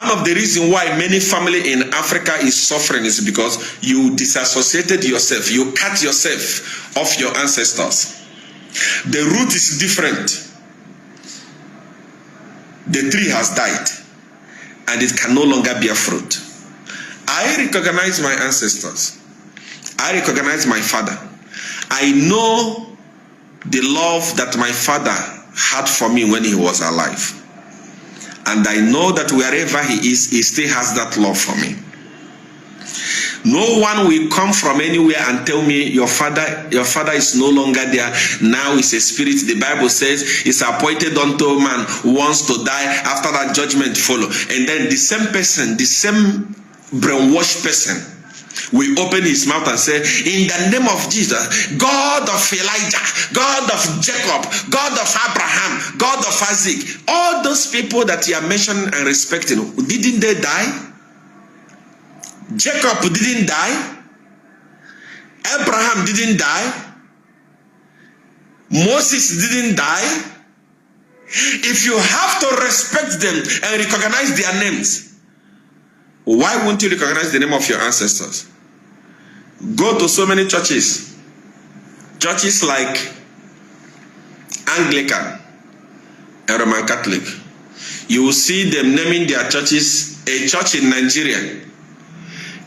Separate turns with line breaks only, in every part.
One of the reasons why many family in Africa is suffering is because you disassociated yourself. You cut yourself off your ancestors. The root is different. The tree has died and it can no longer bear fruit. I recognize my ancestors. I recognize my father. I know the love that my father had for me when he was alive. And I know that wherever he is, he still has that love for me. No one will come from anywhere and tell me your father is no longer there. Now is a spirit. The Bible says it's appointed unto man once to die, after that judgment follow. And then the same person, the same brainwashed person, will open his mouth and say, in the name of Jesus, God of Elijah, God of Jacob, God of Abraham, God of Isaac, all those people that you are mentioning and respecting, didn't they die? Jacob didn't die. Abraham didn't die. Moses didn't die. If you have to respect them and recognize their names, why won't you recognize the name of your ancestors? Go to so many churches. Churches like Anglican and Roman Catholic. You will see them naming their churches a church in Nigeria.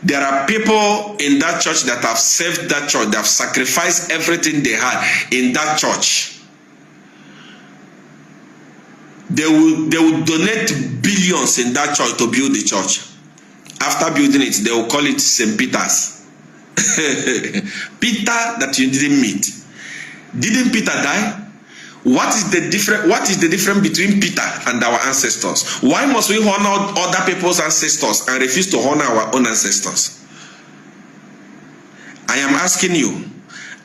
There are people in that church that have served that church, they have sacrificed everything they had in that church. They will donate billions in that church to build the church. After building it, they will call it St. Peter's. Peter that you didn't meet. Didn't Peter die? What is the difference between Peter and our ancestors? Why must we honor other people's ancestors and refuse to honor our own ancestors? I am asking you,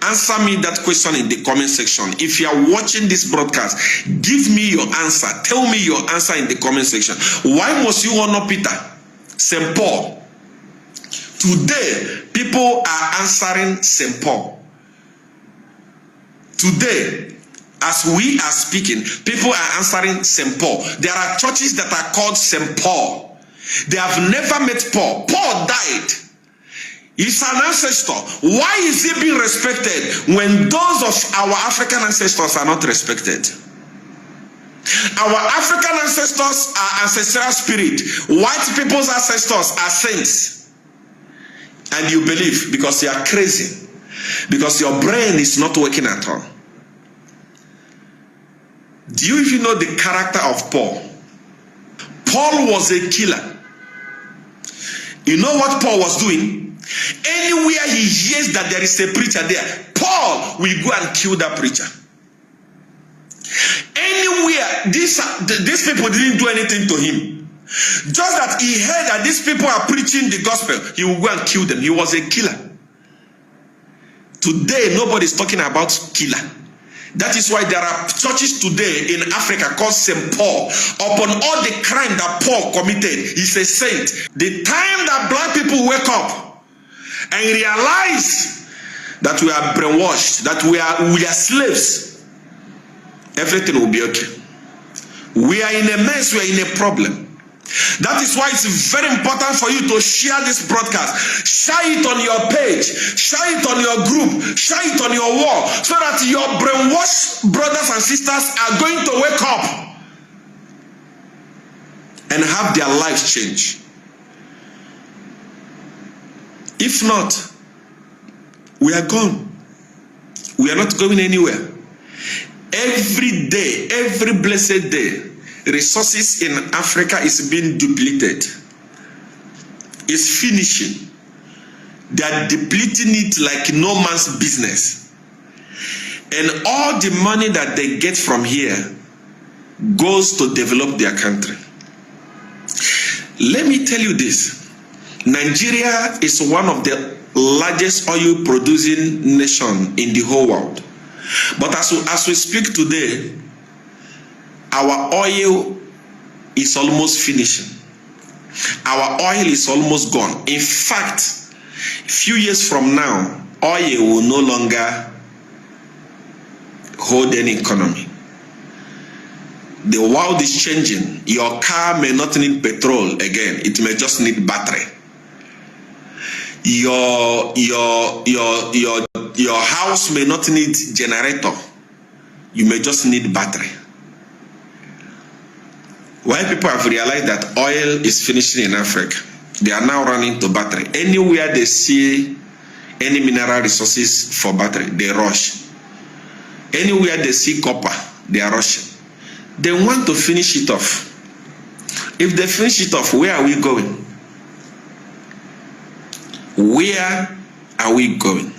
answer me that question in the comment section. If you are watching this broadcast, give me your answer. Tell me your answer in the comment section. Why must you honor Peter, St. Paul? Today, people are answering St. Paul. Today, as we are speaking, people are answering St. Paul. There are churches that are called St. Paul. They have never met Paul. Paul died. He's an ancestor. Why is he being respected when those of our African ancestors are not respected? Our African ancestors are ancestral spirit. White people's ancestors are saints. And you believe because you are crazy. Because your brain is not working at all. Do you even know the character of Paul? Paul was a killer. You know what Paul was doing? Anywhere he hears that there is a preacher there, Paul will go and kill that preacher. Anywhere, these people didn't do anything to him. Just that he heard that these people are preaching the gospel, he will go and kill them. He was a killer. Today, nobody is talking about killer. That is why there are churches today in Africa called St. Paul. Upon all the crime that Paul committed, he's a saint. The time that black people wake up and realize that we are brainwashed, that we are slaves, everything will be okay. We are in a mess, we are in a problem. That is why it's very important for you to share this broadcast. Share it on your page, share it on your group, share it on your wall, so that your brainwashed brothers and sisters are going to wake up and have their lives change. If not, we are gone. We are not going anywhere. Every day, every blessed day, resources in Africa is being depleted. It's finishing. They are depleting it like no man's business. And all the money that they get from here goes to develop their country. Let me tell you this. Nigeria is one of the largest oil producing nation in the whole world. But as we speak today, our oil is almost finishing. Our oil is almost gone. In fact, a few years from now, oil will no longer hold any economy. The world is changing. Your car may not need petrol again. It may just need battery. Your house may not need generator. You may just need battery. Why people have realized that oil is finishing in Africa, they are now running to battery. Anywhere they see any mineral resources for battery, they rush. Anywhere they see copper, they are rushing. They want to finish it off. If they finish it off, where are we going? Where are we going?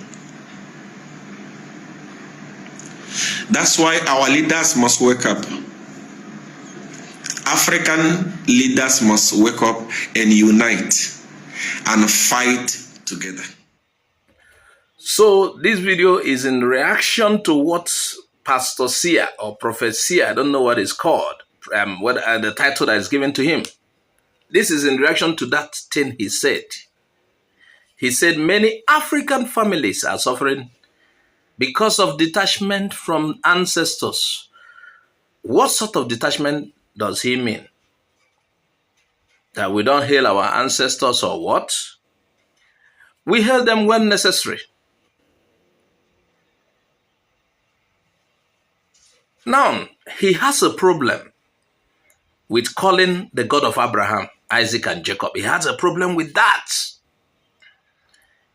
That's why our leaders must wake up. African leaders must wake up and unite and fight together.
So this video is in reaction to what Pastor Sia or Prophet Sia, I don't know what it's called, the title that is given to him. This is in reaction to that thing he said. He said many African families are suffering because of detachment from ancestors. What sort of detachment does he mean? That we don't hail our ancestors or what? We hail them when necessary. Now, he has a problem with calling the God of Abraham, Isaac, and Jacob. He has a problem with that.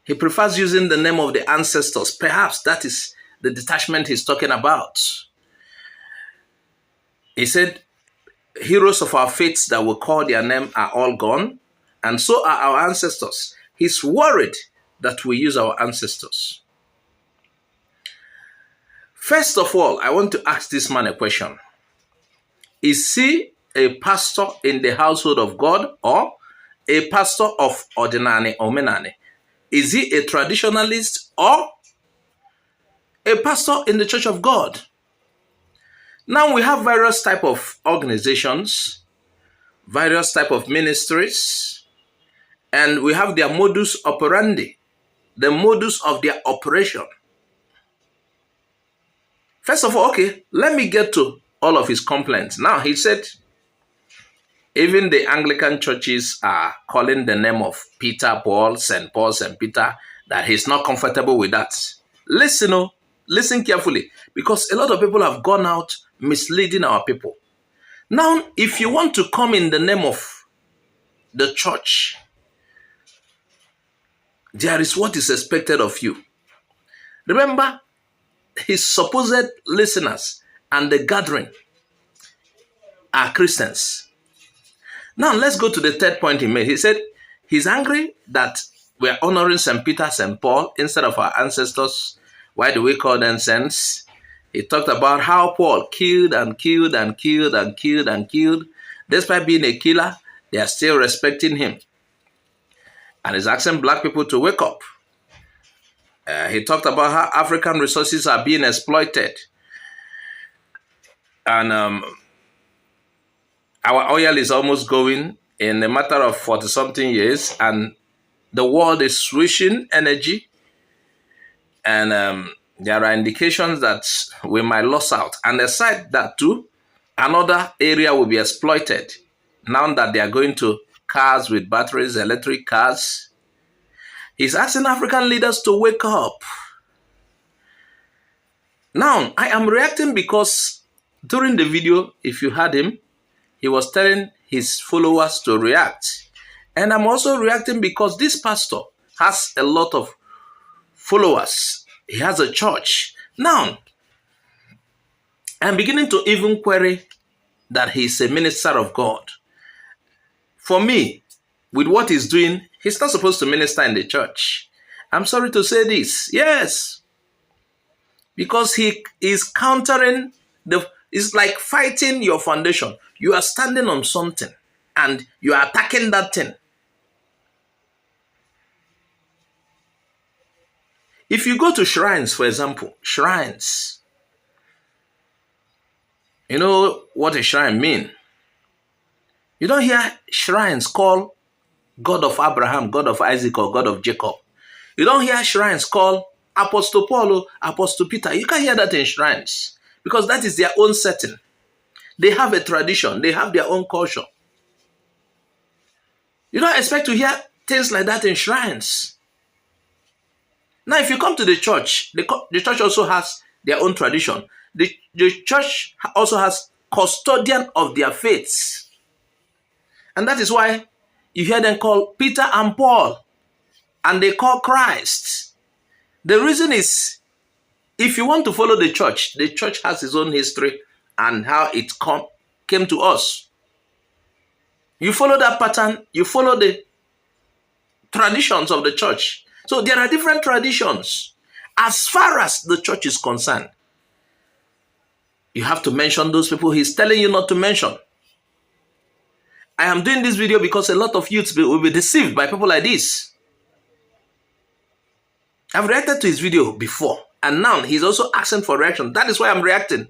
He prefers using the name of the ancestors. Perhaps that is the detachment he's talking about. He said, heroes of our faiths that we call their name are all gone, and so are our ancestors. He's worried that we use our ancestors. First of all, I want to ask this man a question. Is he a pastor in the household of God or a pastor of Ordinary Omenani? Is he a traditionalist or a pastor in the Church of God? Now we have various type of organizations, various type of ministries, and we have their modus operandi, the modus of their operation. First of all, okay, let me get to all of his complaints. Now, he said, even the Anglican churches are calling the name of Peter, Paul, St. Peter, that he's not comfortable with that. Listen carefully, because a lot of people have gone out misleading our people. Now, if you want to come in the name of the church, there is what is expected of you. Remember, his supposed listeners and the gathering are Christians. Now, let's go to the third point he made. He said he's angry that we're honoring St. Peter, St. Paul instead of our ancestors. Why do we call them saints? He talked about how Paul killed and killed and killed and killed and killed. Despite being a killer, they are still respecting him. And he's asking black people to wake up. He talked about how African resources are being exploited. And our oil is almost going in a matter of 40-something years. And the world is switching energy. And there are indications that we might lose out. And aside that too, another area will be exploited. Now that they are going to cars with batteries, electric cars. He's asking African leaders to wake up. Now, I am reacting because during the video, if you heard him, he was telling his followers to react. And I'm also reacting because this pastor has a lot of followers. He has a church. Now, I'm beginning to even query that he's a minister of God. For me, with what he's doing, he's not supposed to minister in the church. I'm sorry to say this. Yes. Because he is countering it's like fighting your foundation. You are standing on something and you are attacking that thing. If you go to shrines, for example, shrines, you know what a shrine means. You don't hear shrines called God of Abraham, God of Isaac, or God of Jacob. You don't hear shrines called Apostle Paul, Apostle Peter. You can't hear that in shrines because that is their own setting. They have a tradition. They have their own culture. You don't expect to hear things like that in shrines. Now, if you come to the church also has their own tradition. The church also has custodian of their faiths. And that is why you hear them call Peter and Paul, and they call Christ. The reason is, if you want to follow the church has its own history and how it came to us. You follow that pattern, you follow the traditions of the church. So there are different traditions as far as the church is concerned. You have to mention those people he's telling you not to mention. I am doing this video because a lot of youths will be deceived by people like this. I've reacted to his video before, and now he's also asking for reaction. That is why I'm reacting.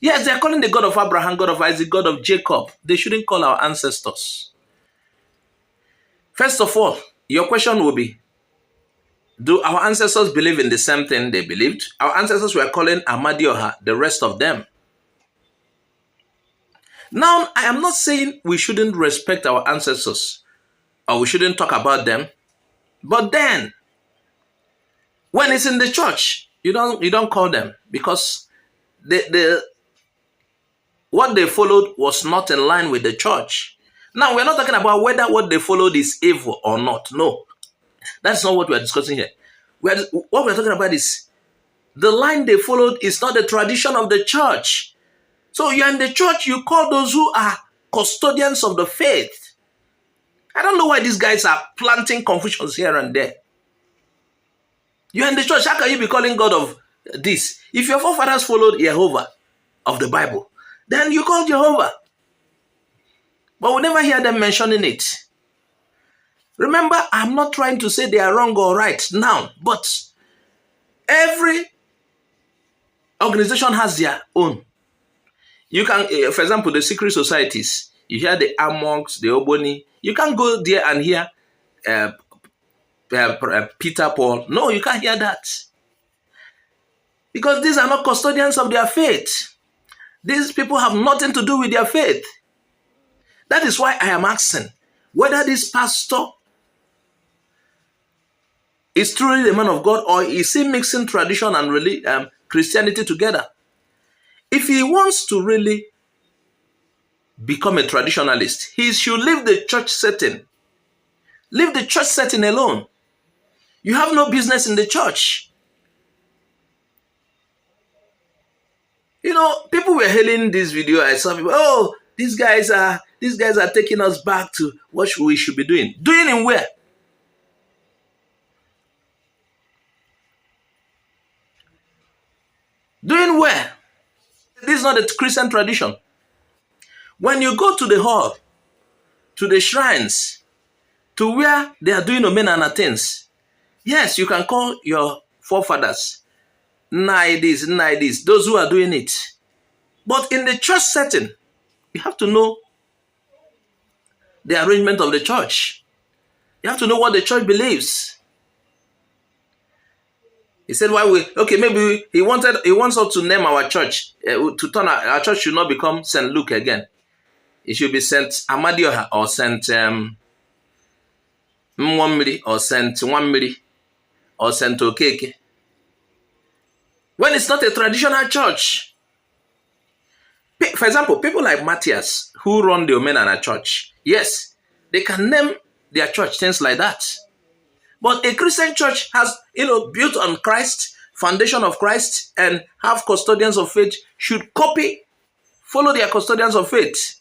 Yes, they're calling the God of Abraham, God of Isaac, God of Jacob. They shouldn't call our ancestors. First of all, your question will be, do our ancestors believe in the same thing they believed? Our ancestors were calling Amadioha, the rest of them. Now, I am not saying we shouldn't respect our ancestors or we shouldn't talk about them. But then, when it's in the church, you don't call them, because what they followed was not in line with the church. Now, we're not talking about whether what they followed is evil or not. No, that's not what we're discussing here. What we're talking about is the line they followed is not the tradition of the church. So you're in the church, you call those who are custodians of the faith. I don't know why these guys are planting confusions here and there. You're in the church, how can you be calling God of this? If your forefathers followed Jehovah of the Bible, then you call Jehovah. But we never hear them mentioning it. Remember, I'm not trying to say they are wrong or right now, but every organization has their own. You can, for example, the secret societies, you hear the Amonks, the Oboni. You can't go there and hear Peter, Paul. No, you can't hear that. Because these are not custodians of their faith. These people have nothing to do with their faith. That is why I am asking whether this pastor is truly the man of God, or is he mixing tradition and Christianity together. If he wants to really become a traditionalist, he should leave the church setting. Leave the church setting alone. You have no business in the church. You know, people were hailing this video. I saw people, oh, these guys are taking us back to what we should be doing. Doing in where? Doing where? This is not a Christian tradition. When you go to the hall, to the shrines, to where they are doing omenana things, yes, you can call your forefathers Naidis, those who are doing it. But in the church setting, you have to know the arrangement of the church. You have to know what the church believes. He said, maybe he wants us to name our church, to turn our church should not become St. Luke again. It should be St. Amadioha or St. Mwamiri or St. Wamiri or St. Okeke. When it's not a traditional church. For example, people like Matthias, who run the Omenana church, yes, they can name their church things like that. But a Christian church has, built on Christ, foundation of Christ, and have custodians of faith, should follow their custodians of faith.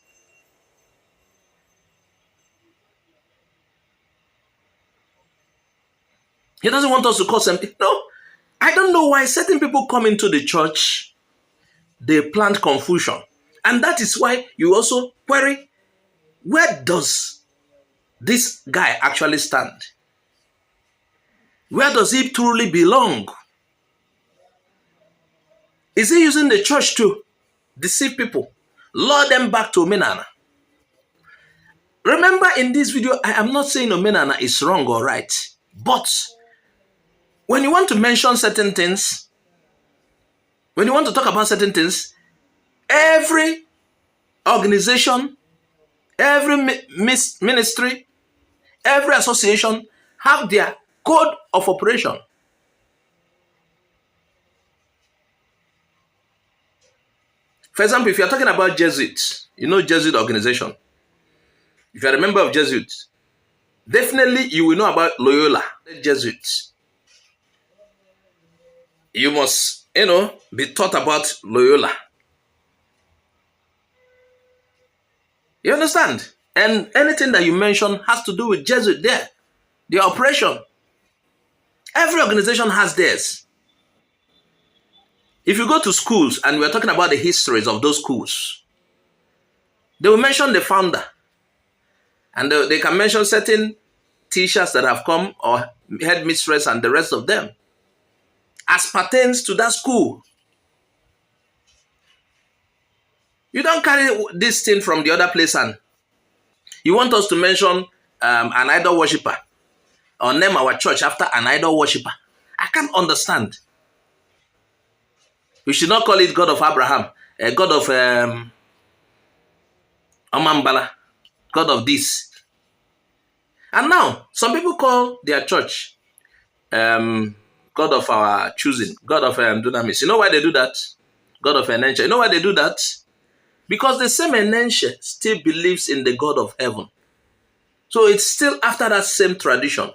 He doesn't want us to call something. No, I don't know why certain people come into the church, they plant confusion. And that is why you also query, where does this guy actually stand? Where does he truly belong? Is he using the church to deceive people, lure them back to Omenana? Remember, in this video, I am not saying Omenana is wrong or right. But when you want to mention certain things, when you want to talk about certain things, Every organization, every ministry, every association have their code of operation. For example, if you're talking about Jesuits, you know Jesuit organization. If you're a member of Jesuits, definitely you will know about Loyola, the Jesuits. You must, be taught about Loyola. You understand? And anything that you mention has to do with Jesuit there. The operation. Every organization has theirs. If you go to schools and we're talking about the histories of those schools, they will mention the founder. And they can mention certain teachers that have come or headmistress and the rest of them as pertains to that school. You don't carry this thing from the other place and you want us to mention an idol worshiper or name our church after an idol worshiper. I can't understand. We should not call it God of Abraham, a God of Amambala, God of this. And now, some people call their church God of our choosing, God of Dunamis. You know why they do that? God of Enenche. You know why they do that? Because the same Enenche still believes in the God of heaven. So it's still after that same tradition.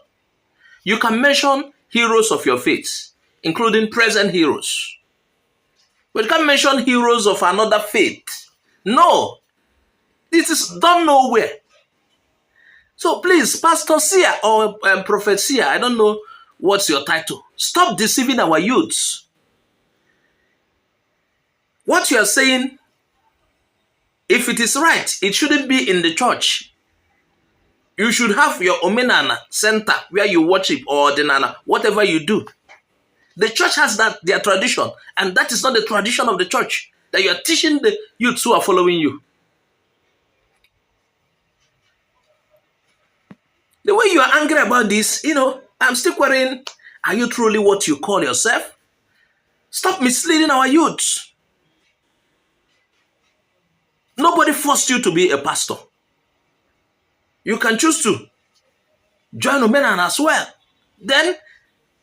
You can mention heroes of your faith, including present heroes. But you can't mention heroes of another faith. No. This is done nowhere. So please, Pastor Sia or Prophet Sia, I don't know what's your title. Stop deceiving our youths. What you are saying, if it is right, it shouldn't be in the church. You should have your Omenana center where you worship or the Nana, whatever you do. The church has their tradition, and that is not the tradition of the church that you are teaching the youths who are following you. The way you are angry about this, I'm still querying, are you truly what you call yourself? Stop misleading our youths. Nobody forced you to be a pastor. You can choose to join Omenana as well. Then,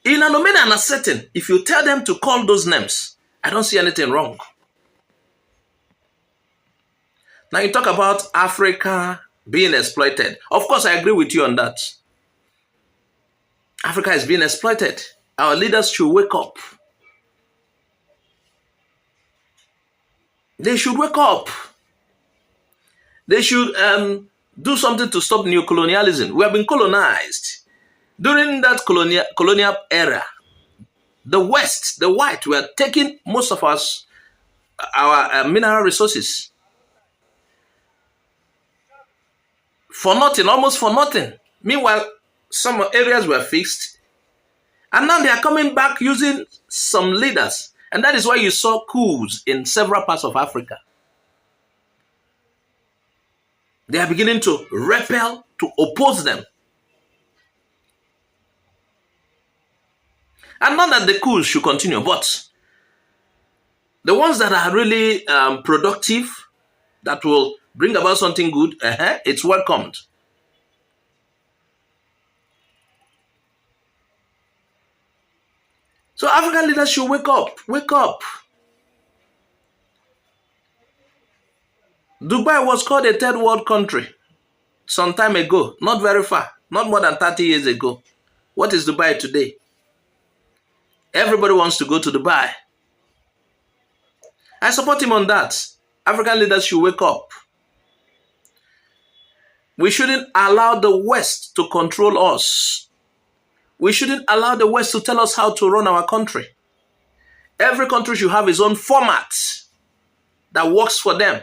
in an Omenana setting, if you tell them to call those names, I don't see anything wrong. Now you talk about Africa being exploited. Of course, I agree with you on that. Africa is being exploited. Our leaders should wake up. They should wake up. They should do something to stop neocolonialism. We have been colonized. During that colonial era, the West, the white, were taking most of our mineral resources. For nothing, almost for nothing. Meanwhile, some areas were fixed. And now they are coming back using some leaders. And that is why you saw coups in several parts of Africa. They are beginning to repel, to oppose them. And not that the coups should continue, but the ones that are really productive, that will bring about something good, it's welcomed. So African leaders should wake up. Wake up. Dubai was called a third world country some time ago, not very far, not more than 30 years ago. What is Dubai today? Everybody wants to go to Dubai. I support him on that. African leaders should wake up. We shouldn't allow the West to control us. We shouldn't allow the West to tell us how to run our country. Every country should have its own format that works for them.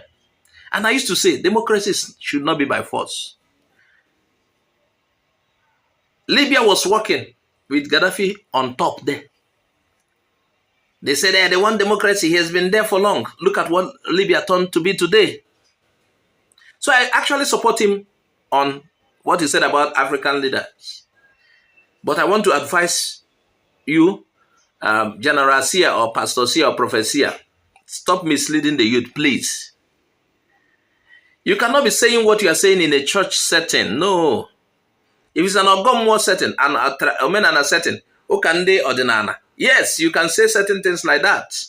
And I used to say, democracy should not be by force. Libya was working with Gaddafi on top there. They said they want democracy. He has been there for long. Look at what Libya turned to be today. So I actually support him on what he said about African leaders. But I want to advise you, General Sia or Pastor Sia or Prophet Sia, Stop misleading the youth, please. You cannot be saying what you are saying in a church setting. No. If it's an Ogomwo setting, an Omenana setting, Okande Ordinana, yes, you can say certain things like that.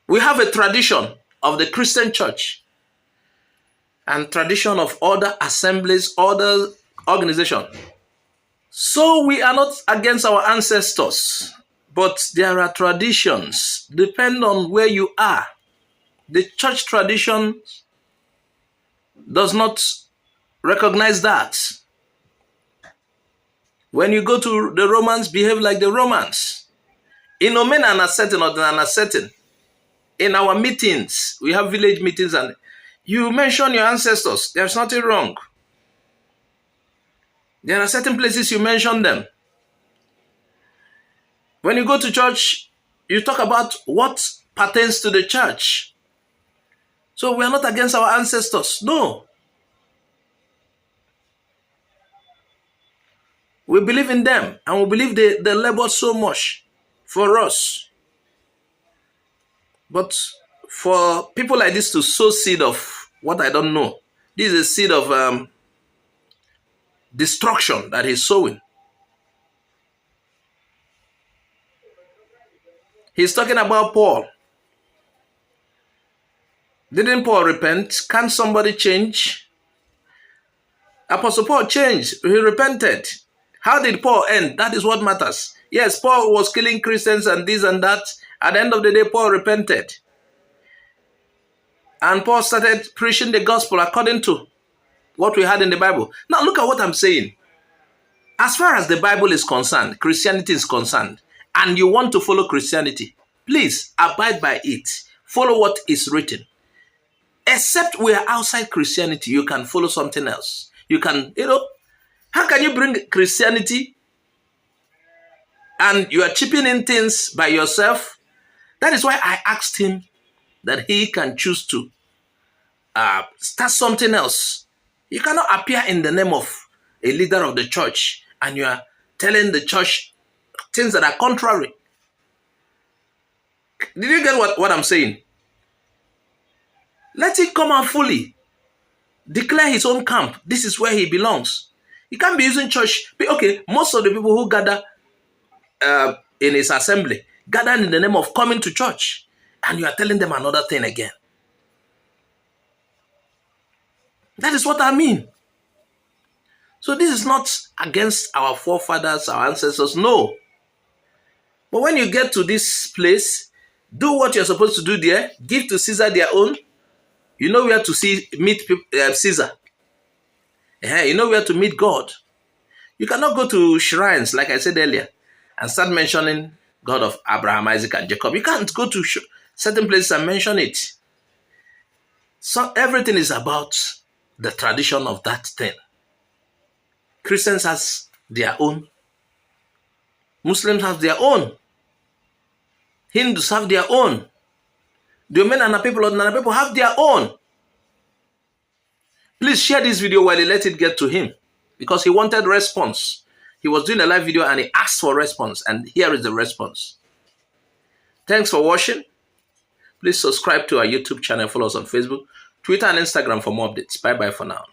We have a tradition of the Christian church and tradition of other assemblies, other organizations. So we are not against our ancestors, but there are traditions, depend on where you are. The church tradition does not recognize that. When you go to the Romans, behave like the Romans. In Omenana setting or Ordinana setting, in our meetings, we have village meetings, and you mention your ancestors. There's nothing wrong. There are certain places you mention them. When you go to church, you talk about what pertains to the church. So we are not against our ancestors. No. We believe in them, and we believe they labored so much for us. But for people like this to sow seed of what I don't know, this is a seed of destruction that he's sowing. He's talking about Paul. Didn't Paul repent? Can somebody change? Apostle Paul changed. He repented. How did Paul end? That is what matters. Yes, Paul was killing Christians and this and that. At the end of the day, Paul repented. And Paul started preaching the gospel according to what we had in the Bible. Now look at what I'm saying. As far as the Bible is concerned, Christianity is concerned, and you want to follow Christianity, please abide by it. Follow what is written. Except we are outside Christianity, you can follow something else. You can, how can you bring Christianity and you are chipping in things by yourself? That is why I asked him that he can choose to start something else. You cannot appear in the name of a leader of the church and you are telling the church things that are contrary. Did you get what I'm saying? Let him come out fully. Declare his own camp. This is where he belongs. He can't be using church. Okay, most of the people who gather in his assembly gather in the name of coming to church, and you are telling them another thing again. That is what I mean. So this is not against our forefathers, our ancestors, no. But when you get to this place, do what you're supposed to do there. Give to Caesar their own. You know where to meet Caesar. You know where to meet God. You cannot go to shrines, like I said earlier, and start mentioning God of Abraham, Isaac, and Jacob. You can't go to certain places and mention it. So everything is about the tradition of that thing. Christians have their own. Muslims have their own. Hindus have their own. The Omenana people have their own. Please share this video while you let it get to him, because he wanted response. He was doing a live video and he asked for response, and here is the response. Thanks for watching. Please subscribe to our YouTube channel, follow us on Facebook, Twitter, and Instagram for more updates. Bye-bye for now.